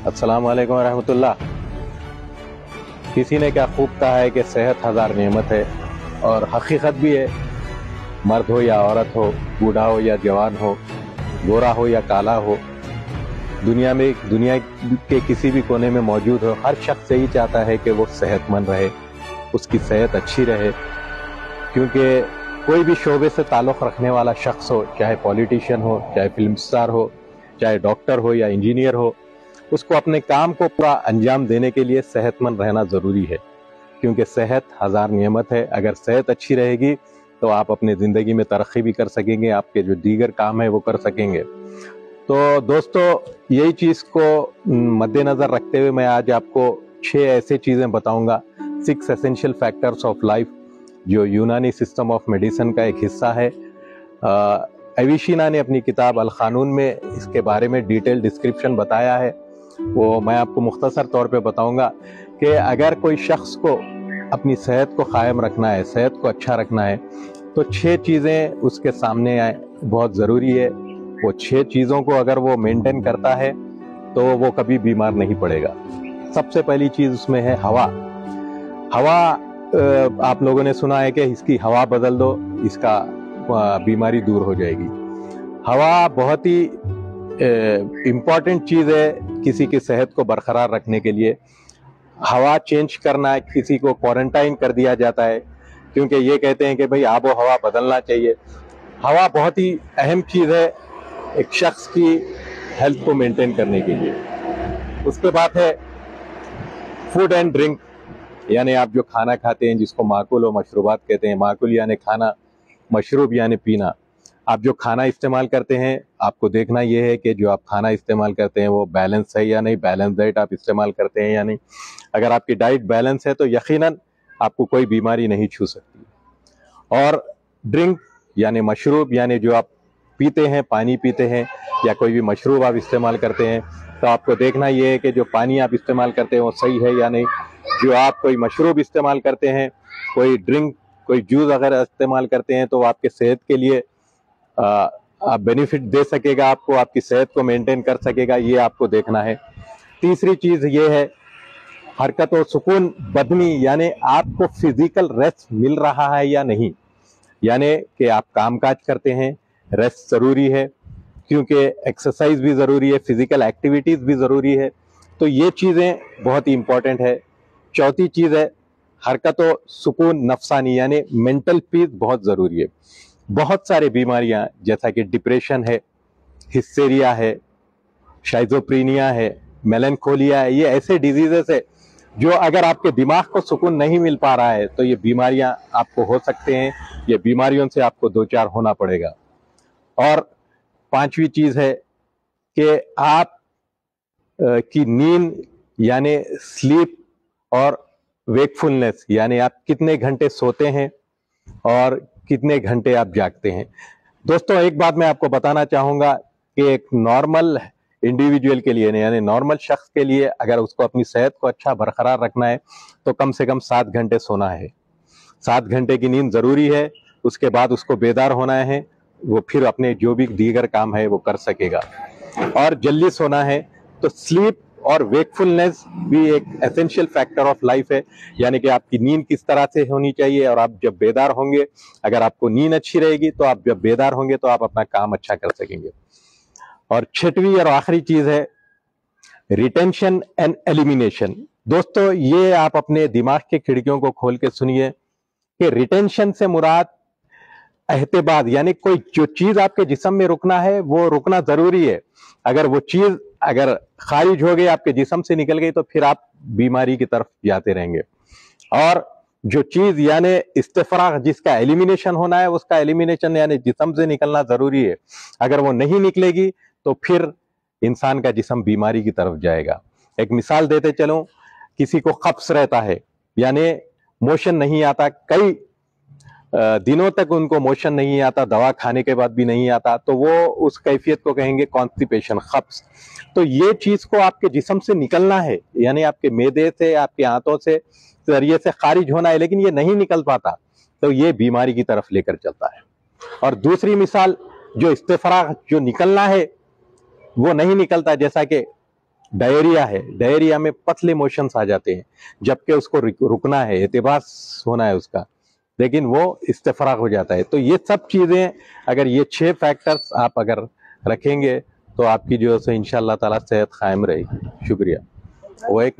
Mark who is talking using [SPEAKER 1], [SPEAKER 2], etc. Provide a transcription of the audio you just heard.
[SPEAKER 1] अस्सलाम वालेकुम रहमतुल्लाह। किसी ने क्या खूब कहा है कि सेहत हजार नेमत है, और हकीकत भी है। मर्द हो या औरत हो, बूढ़ा हो या जवान हो, गोरा हो या काला हो, दुनिया के किसी भी कोने में मौजूद हो, हर शख्स यही चाहता है कि वो सेहतमंद रहे, उसकी सेहत अच्छी रहे। क्योंकि कोई भी शोबे से ताल्लुक़ रखने वाला शख्स हो, चाहे पॉलिटिशियन हो, चाहे फिल्म स्टार हो, चाहे डॉक्टर हो या इंजीनियर हो, उसको अपने काम को पूरा अंजाम देने के लिए सेहतमंद रहना ज़रूरी है। क्योंकि सेहत हजार नेमत है। अगर सेहत अच्छी रहेगी तो आप अपनी ज़िंदगी में तरक्की भी कर सकेंगे, आपके जो दीगर काम है वो कर सकेंगे। तो दोस्तों, यही चीज़ को मद्देनज़र रखते हुए मैं आज आपको 6 ऐसे चीज़ें बताऊंगा, 6 एसेंशियल फैक्टर्स ऑफ लाइफ, जो यूनानी सिस्टम ऑफ मेडिसिन का एक हिस्सा है। एविशिना ने अपनी किताब अल क़ानून में इसके बारे में डिटेल डिस्क्रिप्शन बताया है। वो मैं आपको मुख्तसर तौर पे बताऊंगा कि अगर कोई शख्स को अपनी सेहत को कायम रखना है, सेहत को अच्छा रखना है, तो 6 चीज़ें उसके सामने आए, बहुत ज़रूरी है। वो 6 चीज़ों को अगर वो मेंटेन करता है तो वो कभी बीमार नहीं पड़ेगा। सबसे पहली चीज़ उसमें है हवा। हवा, आप लोगों ने सुना है कि इसकी हवा बदल दो, इसका बीमारी दूर हो जाएगी। हवा बहुत ही इम्पॉर्टेंट चीज़ है किसी की सेहत को बरकरार रखने के लिए। हवा चेंज करना, किसी को क्वारंटाइन कर दिया जाता है क्योंकि ये कहते हैं कि भाई आबो हवा बदलना चाहिए। हवा बहुत ही अहम चीज़ है एक शख्स की हेल्थ को मेंटेन करने के लिए। उसके बाद है फूड एंड ड्रिंक, यानी आप जो खाना खाते हैं, जिसको माकुल व मशरूबात कहते हैं। माकुल यानी खाना, मशरूब यानी पीना। आप जो खाना इस्तेमाल करते हैं, आपको देखना ये है कि जो आप खाना इस्तेमाल करते हैं वो बैलेंस है या नहीं, बैलेंस डाइट आप इस्तेमाल करते हैं या नहीं। अगर आपकी डाइट बैलेंस है तो यकीनन आपको कोई बीमारी नहीं छू सकती। और ड्रिंक यानी मशरूब, यानी जो आप पीते हैं, पानी पीते हैं या कोई भी मशरूब आप इस्तेमाल करते हैं, तो आपको देखना ये है कि जो पानी आप इस्तेमाल करते हैं वो सही है या नहीं। जो आप कोई मशरूब इस्तेमाल करते हैं, कोई ड्रिंक, कोई जूस वगैरह इस्तेमाल करते हैं, तो वो आपके सेहत के लिए बेनिफिट दे सकेगा, आपको आपकी सेहत को मेंटेन कर सकेगा, ये आपको देखना है। तीसरी चीज़ ये है हरकत और सुकून बदनी, यानी आपको फिजिकल रेस्ट मिल रहा है या नहीं। यानी कि आप काम काज करते हैं, रेस्ट ज़रूरी है, क्योंकि एक्सरसाइज भी ज़रूरी है, फिजिकल एक्टिविटीज़ भी ज़रूरी है। तो ये चीज़ें बहुत ही इंपॉर्टेंट है। चौथी चीज़ है हरकत और सुकून नफसानी, यानी मेंटल पीस बहुत ज़रूरी है। बहुत सारी बीमारियां जैसा कि डिप्रेशन है, हिस्टेरिया है, शाइज़ोफ्रेनिया है, मेलनकोलिया है, ये ऐसे डिजीजेस है जो अगर आपके दिमाग को सुकून नहीं मिल पा रहा है तो ये बीमारियां आपको हो सकते हैं। ये बीमारियों से आपको दो चार होना पड़ेगा। और पांचवी चीज है कि आप की नींद यानी स्लीप और वेकफुलनेस, यानी आप कितने घंटे सोते हैं और कितने घंटे आप जागते हैं। दोस्तों, एक बात मैं आपको बताना चाहूंगा कि एक नॉर्मल इंडिविजुअल के लिए, यानी नॉर्मल शख्स के लिए, अगर उसको अपनी सेहत को अच्छा बरकरार रखना है तो कम से कम 7 घंटे सोना है। 7 घंटे की नींद जरूरी है। उसके बाद उसको बेदार होना है, वो फिर अपने जो भी दीगर काम है वो कर सकेगा। और जल्दी सोना है। तो स्लीप और वेकफुलनेस भी एक एसेंशियल फैक्टर ऑफ लाइफ है, यानी कि आपकी नींद किस तरह से होनी चाहिए और आप जब बेदार होंगे, अगर आपको नींद अच्छी रहेगी तो आप जब बेदार होंगे तो आप अपना काम अच्छा कर सकेंगे। और छठवीं और आखिरी चीज है रिटेंशन एंड एलिमिनेशन। दोस्तों, ये आप अपने दिमाग के खिड़कियों को खोल के सुनिए कि रिटेंशन से मुराद एहतिबाद, यानी कोई जो चीज आपके जिस्म में रुकना है वो रुकना जरूरी है। अगर वो चीज अगर खारिज हो गई, आपके जिस्म से निकल गई, तो फिर आप बीमारी की तरफ जाते रहेंगे। और जो चीज यानी इस्तिफराग, जिसका एलिमिनेशन होना है, उसका एलिमिनेशन यानी जिस्म से निकलना जरूरी है। अगर वो नहीं निकलेगी तो फिर इंसान का जिस्म बीमारी की तरफ जाएगा। एक मिसाल देते चलूं, किसी को कब्ज रहता है, यानी मोशन नहीं आता, कई दिनों तक उनको मोशन नहीं आता, दवा खाने के बाद भी नहीं आता, तो वो उस कैफियत को कहेंगे कॉन्स्टिपेशन, कब्ज। तो ये चीज को आपके जिस्म से निकलना है, यानी आपके मैदे से, आपके आंतों से, जरिए से खारिज होना है, लेकिन ये नहीं निकल पाता, तो ये बीमारी की तरफ लेकर चलता है। और दूसरी मिसाल, जो इस्तिफराग, जो निकलना है वो नहीं निकलता, जैसा कि डायरिया है, डायरिया में पतले मोशंस आ जाते हैं, जबकि उसको रुकना है, एहतिबास होना है उसका, लेकिन वो इस्तेफराग हो जाता है। तो ये सब चीज़ें, अगर ये 6 फैक्टर्स आप अगर रखेंगे तो आपकी जो है इंशाअल्लाह ताला सेहत कायम रहेगी। शुक्रिया। वो एक